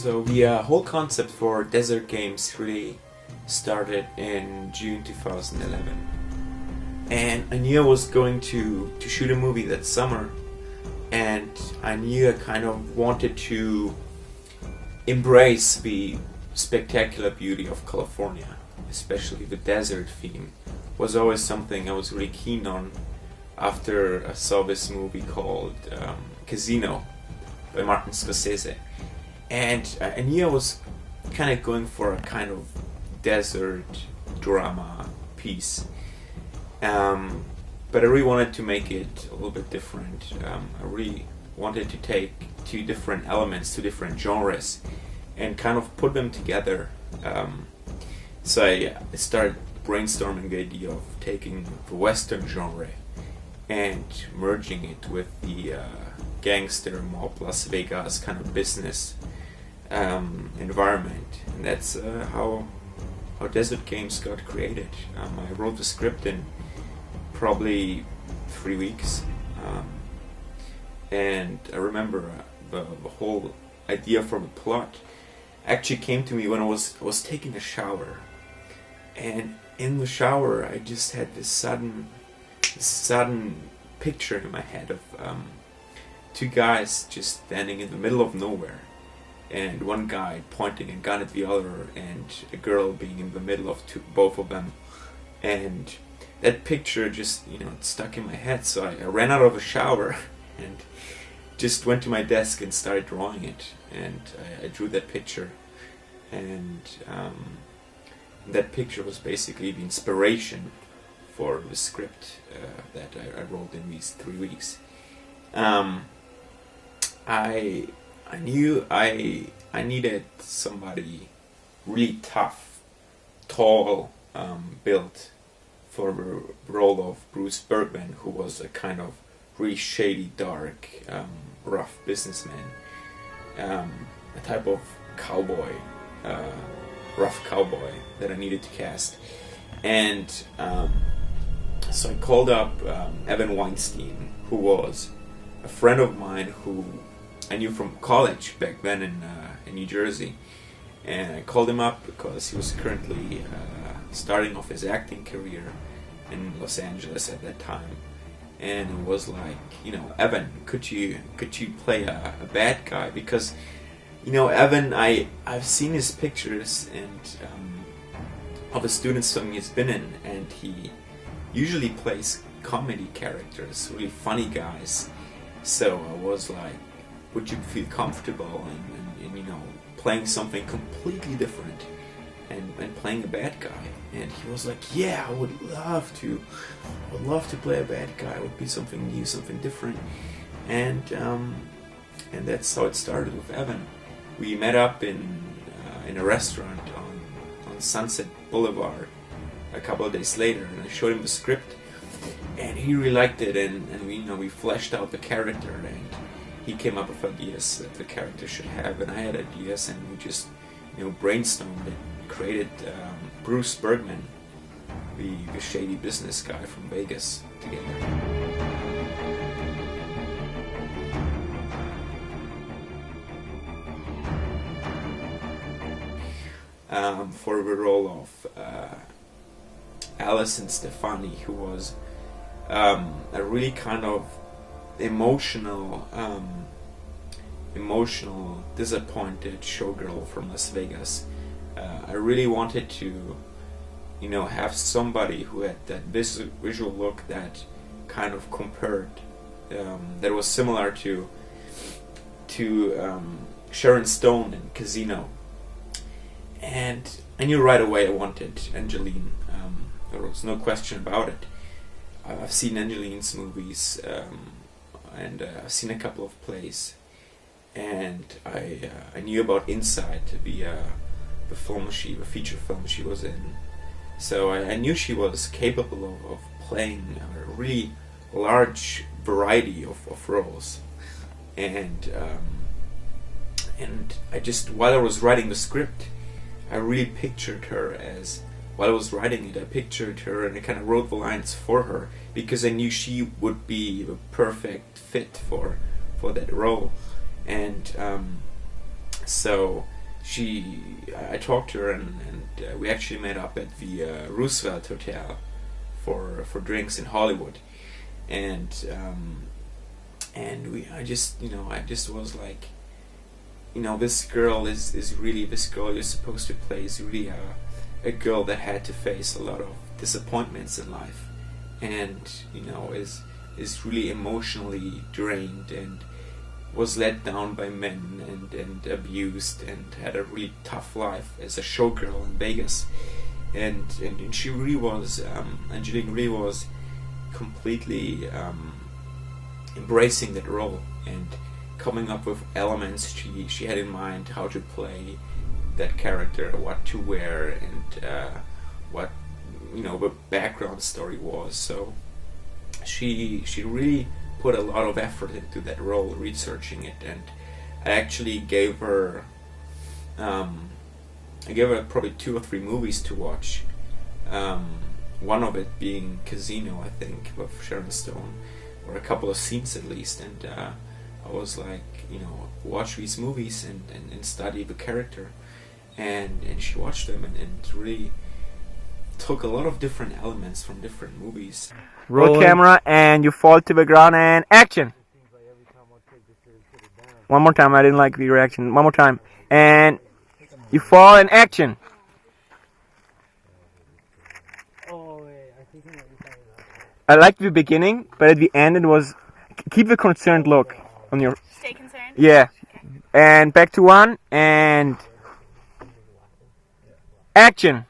So the whole concept for Desert Games really started in June 2011, and I knew I was going to shoot a movie that summer, and I knew I kind of wanted to embrace the spectacular beauty of California, especially the desert theme was always something I was really keen on after I saw this movie called Casino by Martin Scorsese. And I knew I was kind of going for a kind of desert drama piece. But I really wanted to make it a little bit different. I really wanted to take two different elements, two different genres, and kind of put them together. So I started brainstorming the idea of taking the Western genre and merging it with the gangster mob Las Vegas kind of business environment, and that's how Desert Games got created. I wrote the script in probably 3 weeks, and I remember the whole idea for the plot actually came to me when I was taking a shower, and in the shower I just had this sudden picture in my head of two guys just standing in the middle of nowhere, and one guy pointing a gun at the other, and a girl being in the middle of both of them. And that picture just, it stuck in my head, so I ran out of the shower and just went to my desk and started drawing it, and I drew that picture, and that picture was basically the inspiration for the script that I wrote in these 3 weeks. I knew I needed somebody really tough, tall, built for the role of Bruce Bergman, who was a kind of really shady, dark, rough businessman, a type of cowboy, rough cowboy that I needed to cast. And so I called up Evan Weinstein, who was a friend of mine who I knew from college back then in New Jersey, and I called him up because he was currently starting off his acting career in Los Angeles at that time, and it was like, Evan, could you play a bad guy? Because Evan, I've seen his pictures and of the student song he's been in, and he usually plays comedy characters, really funny guys. So I was like, would you feel comfortable in playing something completely different and playing a bad guy? And he was like, yeah, I would love to play a bad guy. It would be something new, something different. And that's how it started with Evan. We met up in a restaurant on Sunset Boulevard a couple of days later, and I showed him the script, and he really liked it, and we fleshed out the character, and he came up with ideas that the character should have, and I had ideas, and we just brainstormed and created Bruce Bergman, the shady business guy from Vegas, together. For the role of Alison Stefani, who was a really kind of emotional, disappointed showgirl from Las Vegas. I really wanted to, have somebody who had that visual look that kind of compared, that was similar to Sharon Stone in Casino. And I knew right away I wanted Angeline. There was no question about it. I've seen Angeline's movies, and I've seen a couple of plays, and I knew about Inside, the feature film she was in. So I knew she was capable of playing a really large variety of roles, and I just, while I was writing the script, I really pictured her as, while I was writing it, I pictured her and I kind of wrote the lines for her, because I knew she would be the perfect fit for that role. And so I talked to her, and we actually met up at the Roosevelt Hotel for drinks in Hollywood, and I just was like, this girl is really, this girl you're supposed to play is really a girl that had to face a lot of disappointments in life, and is really emotionally drained and was let down by men and abused and had a really tough life as a showgirl in Vegas, and she really was, Angelique really was completely embracing that role and coming up with elements she had in mind, how to play that character, what to wear, and what the background story was. So she really put a lot of effort into that role, researching it, and I actually gave her probably 2 or 3 movies to watch. One of it being Casino, I think, with Sharon Stone, or a couple of scenes at least, and I was like, watch these movies and study the character, and she watched them and really took a lot of different elements from different movies. Roll camera, and you fall to the ground, and action. One more time, I didn't like the reaction. One more time, and you fall, and action. I liked the beginning, but at the end it was, keep the concerned look on your... Stay concerned? Yeah. Okay. And back to 1, and action.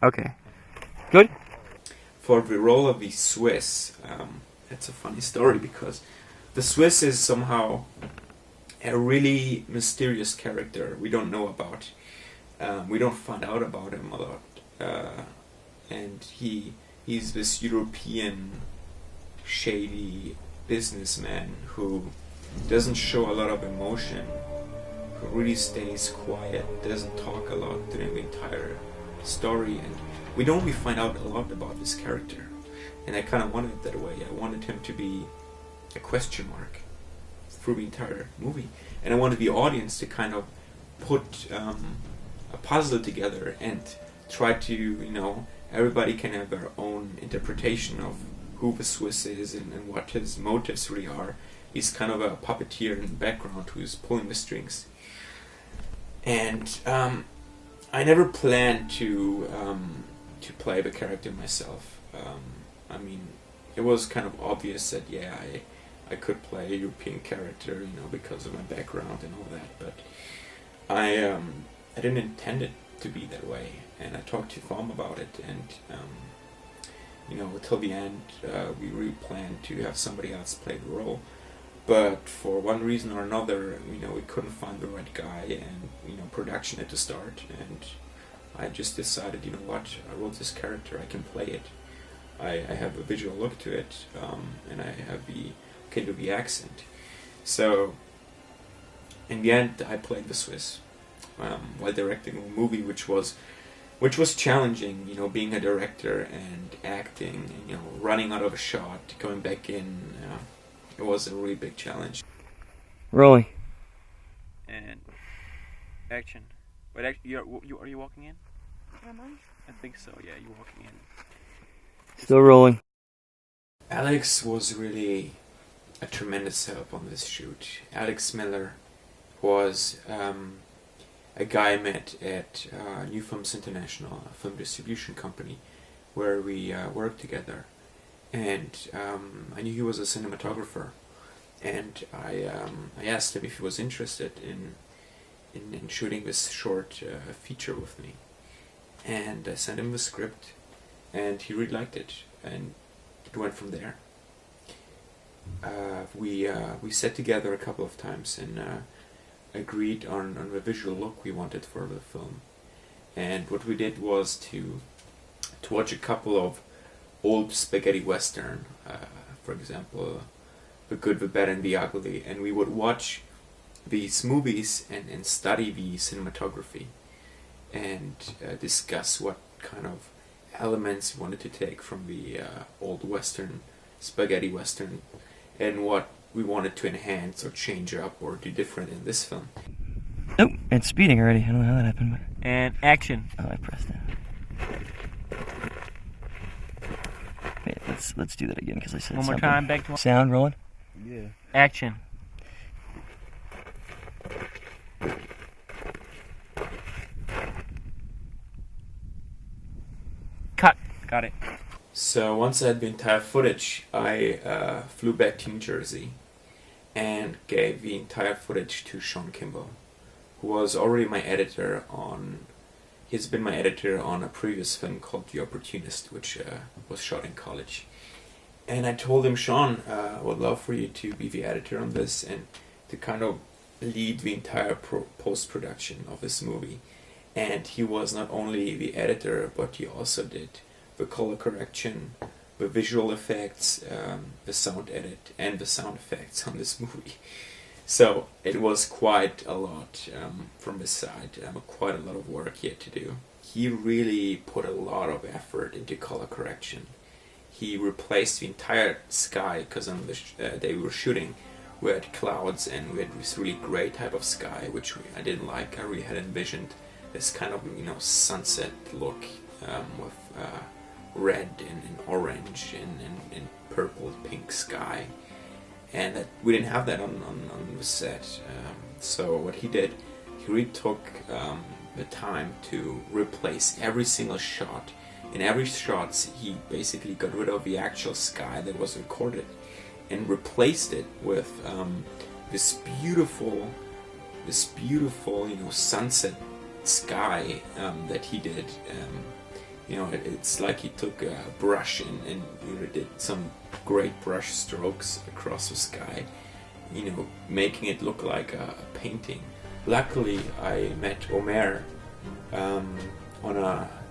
Okay. Good? For the role of the Swiss, it's a funny story because the Swiss is somehow a really mysterious character we don't know about. We don't find out about him a lot. And he's this European shady businessman who doesn't show a lot of emotion, who really stays quiet, doesn't talk a lot during the entire story, and we don't really find out a lot about this character, and I kind of wanted it that way. I wanted him to be a question mark through the entire movie, and I wanted the audience to kind of put a puzzle together and try to, everybody can have their own interpretation of who the Swiss is and what his motives really are. He's kind of a puppeteer in the background who's pulling the strings, and I never planned to play the character myself. I mean, it was kind of obvious that I could play a European character, because of my background and all that. But I didn't intend it to be that way, and I talked to Tom about it, and till the end, we really planned to have somebody else play the role. But for one reason or another, we couldn't find the right guy, and production had to start, and I just decided, what, I wrote this character, I can play it. I have a visual look to it, and I can do the accent. So in the end, I played the Swiss while directing a movie, which was challenging. Being a director and acting, and running out of a shot, going back in. It was a really big challenge. Rolling. And action. Wait, are you walking in? Am I? I think so. Yeah, you're walking in. Still rolling. Alex was really a tremendous help on this shoot. Alex Miller was a guy I met at New Films International, a film distribution company, where we worked together. And I knew he was a cinematographer, and I asked him if he was interested in shooting this short feature with me, and I sent him the script, and he really liked it, and it went from there. We sat together a couple of times and agreed on the visual look we wanted for the film, and what we did was to watch a couple of old spaghetti western, for example, The Good, the Bad, and the Ugly, and we would watch these movies and study the cinematography and discuss what kind of elements we wanted to take from the old western, spaghetti western, and what we wanted to enhance or change up or do different in this film. Oh, it's speeding already. I don't know how that happened, but... And action. Oh, I pressed it. Wait, let's do that again because I said One more something. time, back to Sound rolling. Yeah. action. Cut. Got it. So once I had the entire footage, I flew back to New Jersey and gave the entire footage to Sean Kimball, who was already my editor on... He's been my editor on a previous film called The Opportunist, which was shot in college. And I told him, Sean, I would love for you to be the editor on this and to kind of lead the entire post-production of this movie. And he was not only the editor, but he also did the color correction, the visual effects, the sound edit, and the sound effects on this movie. So it was quite a lot from his side, quite a lot of work he had to do. He really put a lot of effort into color correction. He replaced the entire sky, because on the day we were shooting, we had clouds and we had this really grey type of sky, which I didn't like. I really had envisioned this kind of, sunset look with red and orange and purple, pink sky. And that we didn't have that on the set. So what he did, he really took the time to replace every single shot. In every shot, he basically got rid of the actual sky that was recorded and replaced it with this beautiful, sunset sky that he did. It's like he took a brush and did some great brush strokes across the sky, making it look like a painting. Luckily, I met Omer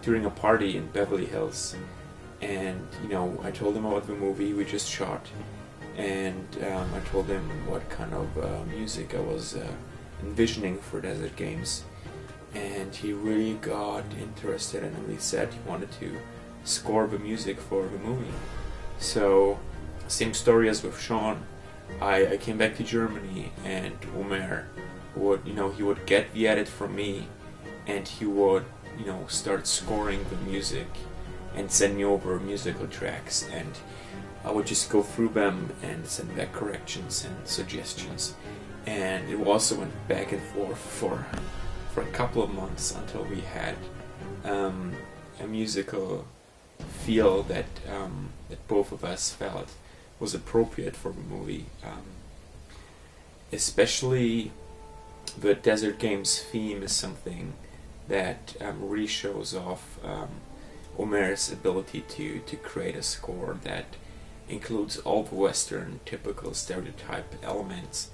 during a party in Beverly Hills, and I told him about the movie we just shot, and I told him what kind of music I was envisioning for Desert Games, and he really got interested and really said he wanted to score the music for the movie. So, same story as with Sean. I came back to Germany, and Omer would, he would get the edit from me, and he would, start scoring the music and send me over musical tracks, and I would just go through them and send back corrections and suggestions. And it also went back and forth for a couple of months until we had a musical feel that both of us felt was appropriate for the movie. Especially the Desert Games theme is something that really shows off Omer's ability to create a score that includes all the Western typical stereotype elements,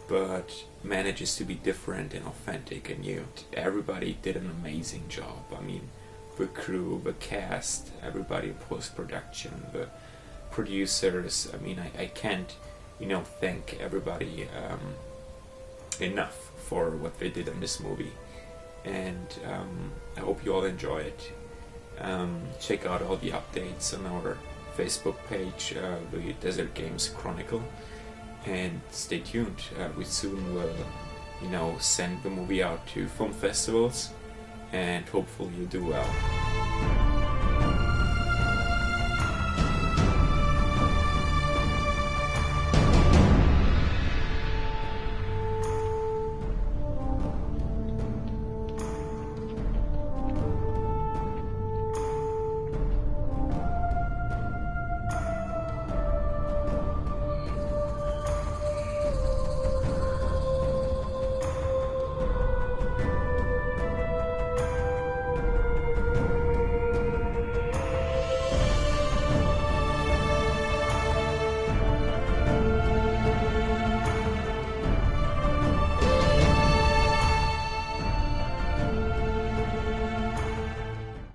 but manages to be different and authentic and new. Everybody did an amazing job. I mean, the crew, the cast, everybody in post-production, the producers. I mean, I can't, thank everybody enough for what they did in this movie. And I hope you all enjoy it. Check out all the updates on our Facebook page, the Desert Games Chronicle, and stay tuned. We soon will, send the movie out to film festivals, and hopefully you'll do well.